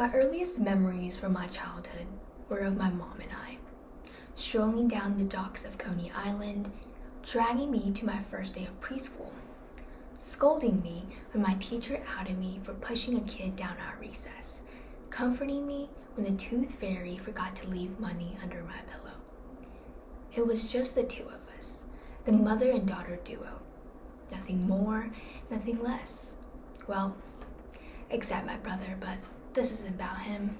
My earliest memories from my childhood were of my mom and I, strolling down the docks of Coney Island, dragging me to my first day of preschool, scolding me when my teacher outed me for pushing a kid down our recess, comforting me when the tooth fairy forgot to leave money under my pillow. It was just the two of us, the mother and daughter duo. Nothing more, nothing less. Well, except my brother, but this isn't about him.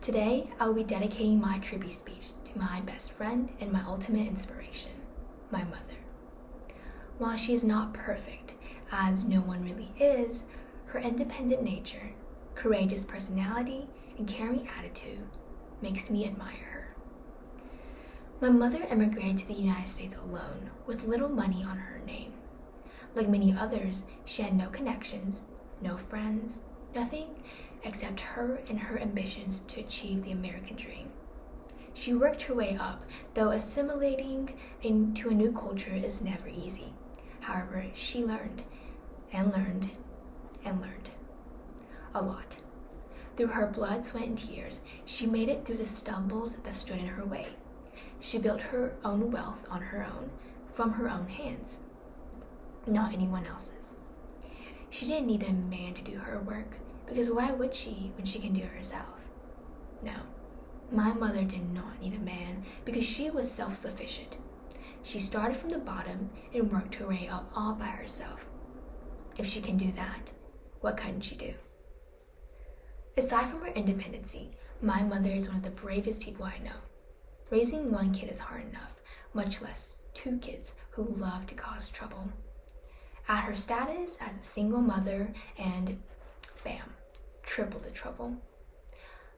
Today, I will be dedicating my tribute speech to my best friend and my ultimate inspiration, my mother. While she is not perfect, as no one really is, her independent nature, courageous personality, and caring attitude makes me admire her. My mother immigrated to the United States alone with little money on her name. Like many others, she had no connections, no friends, nothing except her and her ambitions to achieve the American dream. She worked her way up, though assimilating into a new culture is never easy. However, she learned and learned and learned a lot. Through her blood, sweat, and tears, she made it through the stumbles that stood in her way. She built her own wealth on her own, from her own hands, not anyone else's. She didn't need a man to do her work, because why would she when she can do it herself? No, my mother did not need a man because she was self-sufficient. She started from the bottom and worked her way up all by herself. If she can do that, what couldn't she do? Aside from her independency, my mother is one of the bravest people I know. Raising one kid is hard enough, much less two kids who love to cause trouble. At her status as a single mother and bam, triple the trouble.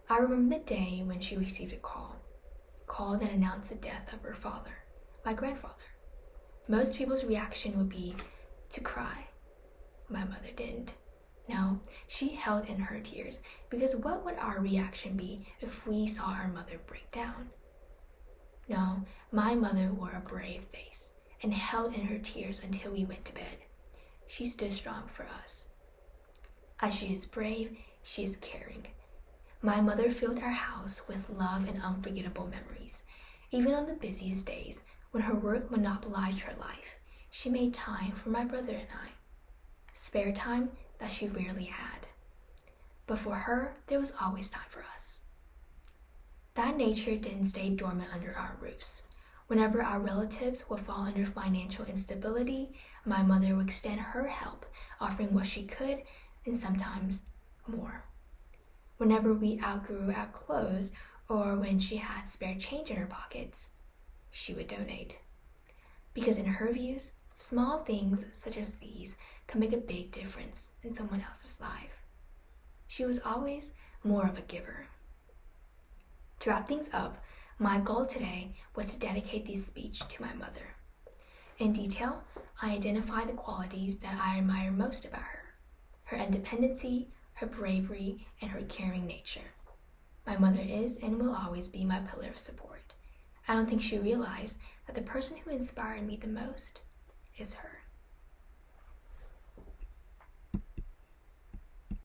I remember the day when she received a call that announced the death of her father, my grandfather. Most people's reaction would be to cry. My mother didn't. No, she held in her tears, because what would our reaction be if we saw our mother break down? No, my mother wore a brave face and held in her tears until we went to bed. She stood strong for us. As she is brave, she is caring. My mother filled our house with love and unforgettable memories. Even on the busiest days, when her work monopolized her life, she made time for my brother and I. Spare time that she rarely had. But for her, there was always time for us. That nature didn't stay dormant under our roofs. Whenever our relatives would fall under financial instability, my mother would extend her help, offering what she could and sometimes more. Whenever we outgrew our clothes or when she had spare change in her pockets, she would donate. Because in her views, small things such as these can make a big difference in someone else's life. She was always more of a giver. To wrap things up, my goal today was to dedicate this speech to my mother. In detail, I identify the qualities that I admire most about her: her independency, her bravery, and her caring nature. My mother is and will always be my pillar of support. I don't think she realized that the person who inspired me the most is her.